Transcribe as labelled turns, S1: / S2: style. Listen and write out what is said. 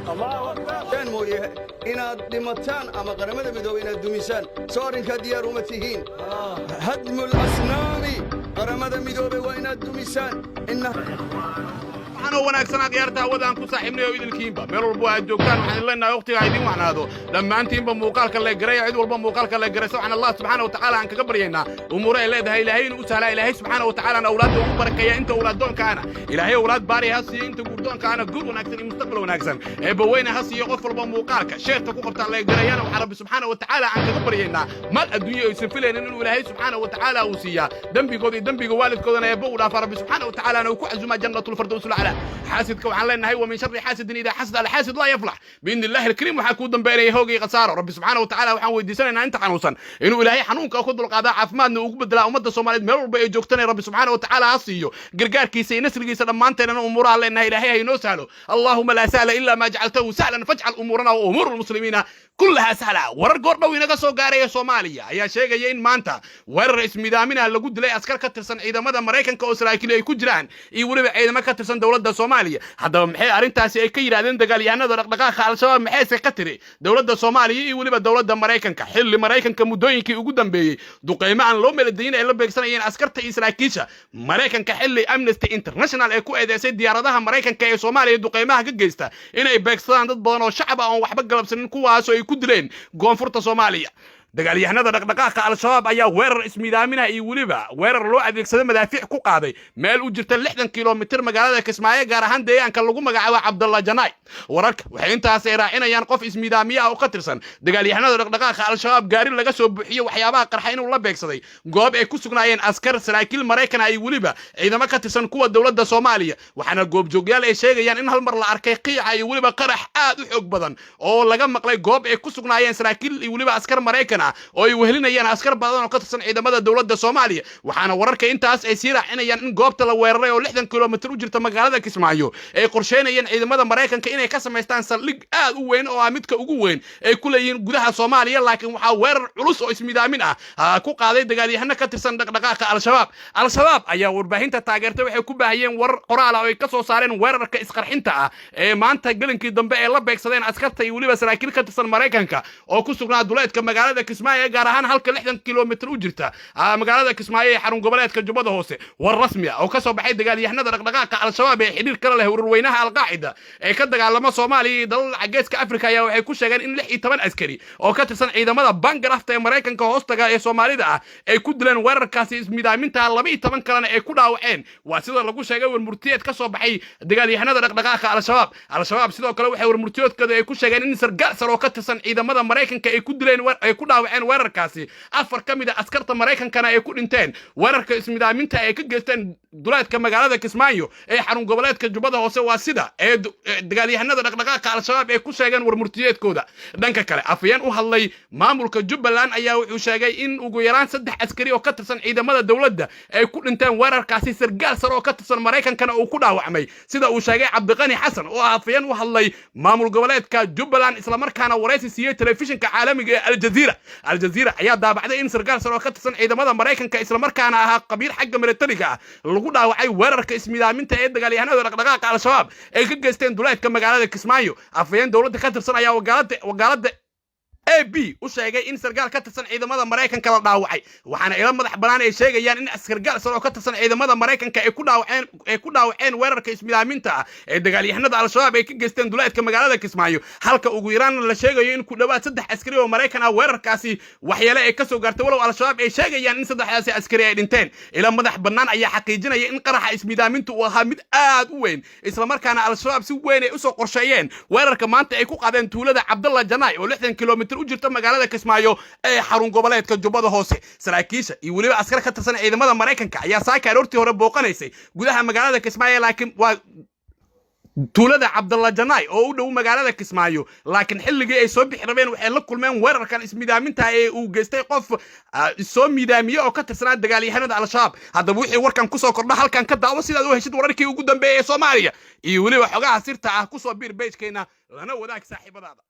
S1: الله أكبر كان مويه إن دمتان أما قرمنا بدو إن دميسان صار كديار ومتهين هدم الأصنام قرمنا بدو وإن دميسان إنه
S2: أنا وناكسنا قيارتها ودان كصاحبنا يويد الكيمبا ميرو البوا الدكان وحن لنا وقتي قاعدين وحنا هذا لما أنتم بموقالك اللي جري عيد والبموقالك اللي جري سبحان الله سبحانه وتعالى عنك قبرينا أمور إلهي ده إلهين وسهل إلهي سبحانه وتعالى أن أولاده مباركية أنت أولادون كأنا إلهي أولاد باري هسي أنت قردون كأنا قول وناكسن مستقبل وناكسن بوين هسي يغفر بموقالك شيخ تقول بتاع اللي جري أنا وحرب سبحانه وتعالى عنك قبرينا ما الدنيا يسفلين إنه إلهي سبحانه وتعالى وسيا دم بيقوالد كذا يبو لا فرب سبحانه وتعالى أنا وكعز ما جنة الفردوس الأعلى حاسدك وعن لنا هو من شر حاسد إذا حسد على حاسد لا يفلح بإذن الله الكريم وحكود بيني هوجي خسارة رب سبحانه وتعالى وحن ديسنا إن أنت حنوصن إنه إلهي حنونك أخذ القضاء عفمان وقبض لا أمد الصوماليين مرور بيجوكتني رب سبحانه وتعالى عصيه قرقار كيسي نسر كيس لما أنت لنا أمورها لأنها إلهي نسهله اللهم لا سهل إلا ما جعلته سهلا فاجعل أمورنا وأمور المسلمين كلها سهلة ورقور بوي نقصو قارية صوماليا يا شيخ جايين مانتا ور اسمي دامنا اللي قد لي أسكر كترسن عيدا مدى مريكانكا إسرائيل يكون جيران يقولوا عيدا ما كترسن دولة صوماليا هذا محي أرنتاسي أي كيرا دين دقال يعني دقاق على شباب محي سكتري دولة صوماليا يقولوا دولة مريكانكا حل مريكانكا مدوينكي وقدام بي دقيمة عن لوم الدين اللي بيكسرين أسكرت إسرائيل مريكانكا حل أمنستي انترناشونال أكو إذا سيد ديارتها مريكانكا صوماليا دقيمة جيستا إن أي بيكسران ضد بانو شعب أو وحبق قلب سنين كواسو كدلين قنفرة صوماليا dagaalyahanada dhaqdhaqaaqa al-shabaab ayaa weerar ismiidaaminah iyo waliba weerar loo adeegsaday madaafiic ku qaaday meel u jirta 60 kiiloomitir magaalada Kismaayo gaar ahaan deegaanka lagu magacaabo Cabdalla Janaay wararka waxay intaas ay raacinayaan qof ismiidaamiye ah oo ka tirsan dagaalyahanada dhaqdhaqaaqa al-shabaab gaari laga soo buuxiyo waxyaabaha qarxa inuu la beegsaday goob ay ku sugnaayeen askar saraakiil Mareykan ay waliba ciidamo ka tirsan kuwa dawladda Soomaaliya waxaana goob joogyaal ay sheegayaan in hal mar la arkay qiica iyo waliba qarax aad u xoog badan oo laga maqlay goob ay ku sugnaayeen saraakiil iyo waliba askar Mareykan oo ay wehelinayaan askar badan oo ka tirsan ciidamada dawladda Soomaaliya waxaana wararka intaas ay sii raacinayaan in goobta la weeraray oo 60 kiiloomitir u jirta magaalada Kismaayo ay qorsheynayaan ciidamada Mareykanka inay ka sameystaan saldhig aad u weyn oo midka ugu weyn ay ku leeyihiin gudaha Soomaaliya laakiin waxa weerar culus oo ismiidaamin ah ku qaaday dagaalyahano ka tirsan dhaqdhaqaaqa al-shabaab ayaa warbaahinta taageertay waxay ku baahiyeen warar qoraal ah oo ay ka soo saareen weerarka isqarxinta ah ee maanta galinkii dambe ee la beegsadeen askarta iyo waliba saraakiil ka tirsan Mareykanka oo ku sugnaa duleedka magaalada Kismaayo gaar ahaan halka 60 kiiloomitir u jirta magaalada Kismaayo ee xarun goboleedka Jubbada Hoose war rasmi ah oo ka soo baxay dagaalyahanada dhaqdhaqaaqa al-shabaab ee xiriir kala leh ururweynaha al-qaacida ee ka dagaalama Soomaaliya iyo dalalka geeska Afrika ayaa waxay ku sheegeen in 16 askari oo ka tirsan ciidamada Bangarafta ee Mareykanka hoostaga ee Soomaalida ah ay ku dileen weerarkaasi ismiidaaminta 12 kalena ay ku dhaawaceen waa sida lagu sheegay warmurtiyeed ka soo baxay dagaalyahanada dhaqdhaqaaqa al-shabaab sidoo kale waxay warmurtiyeedkooda ay ku sheegeen in sargaal sare oo ka tirsan ciidamada Mareykanka ay ku dileen ay ku dhaawaceen weerarkaasi afar kamid ah askarta Mareykankana ay ku dhinteen weerarka ismidaaminta ay ka geysteen duleedka magaalada Kismaayo ee xarun goboleedka Jubbada Hoose waa sida ee dagaalyahanada dhaqdhaqaaqa al-shabaab ay ku sheegeen warmurtiyeedkooda dhanka kale afayeen u hadlay maamulka Jubbaland ayaa wuxuu sheegay in ugu yaraan 3 askari oo ka tirsan ciidamada dawladda ay ku dhinteen weerarkaasi sargaal sare oo ka tirsan Mareykankana uu ku dhaawacmay sida uu sheegay Cabdiqani Xasan oo afayeen u hadlay maamul goboleedka Jubbaland isla markaana wareysi siiyay telefishinka caalamiga ee Al-Jazeera ayaa daabacday in sargaal sare oo ka tirsan ciidamada Mareykanka isla markaana ahaa qabiil xagga militariga lagu dhaawacay weerarka ismiidaaminta ee dagaalyahanada dhaqdhaqaaqa al-shabaab ay ka geysteen duleedka magaalada Kismaayo afayeen dawladda ka tirsan ayaa wagaalada AB u sheegay in sargaal ka tirsan ciidamada Mareykanka la dhaawacay waxaana ila madax banaan ay sheegayaan in sargaal sare oo ka tirsan ciidamada Mareykanka ay ku dhaawaceen weerarka ismidaaminta ee dagaalyahanada al-shabaab ay ka geysteen duleedka magaalada Kismaayo halka ugu yaraan la sheegayo in ku dhawaad 3 askari oo Mareykan ah weerarkaasi waxyeelo ay ka soo gaartay walow al-shabaab ay sheegayaan in 3 askari ay dhinteen ila madax banaan ayaa xaqiijinaya in qaraxa ismidaamintu uu ahaa mid aad u weyn isla markaana al-shabaab si weyn ay u soo qorsheeyeen weerarka maanta ay ku qaadeen tuulada Cabdalla Janaay oo 60 kiiloomitir u jirta magaalada Kismaayo ee xarun goboleedka Jubbada Hoose saraakiisha iyo waliba askar ka tirsan ciidamada Mareykanka ayaa saaka aroortii hore booqanaysay gudaha magaalada Kismaayo laakiin waa tuulada Cabdalla Janaay oo u dhow magaalada Kismaayo laakiin xilligii ay soo bixi rabeen waxay la kulmeen weerarkan ismidaaminta ee uu geystay qof soo midaamiye oo ka tirsanaa dagaalyahanada al-shabaab haddaba wixii warkan ku soo kordha halkan ka daawo sidaad u heshid wararkii ugu dambeeyay ee Soomaaliya iyo waliba xogaha sirta ah ku soo biir page-keena lana wadaag saaxiibadaada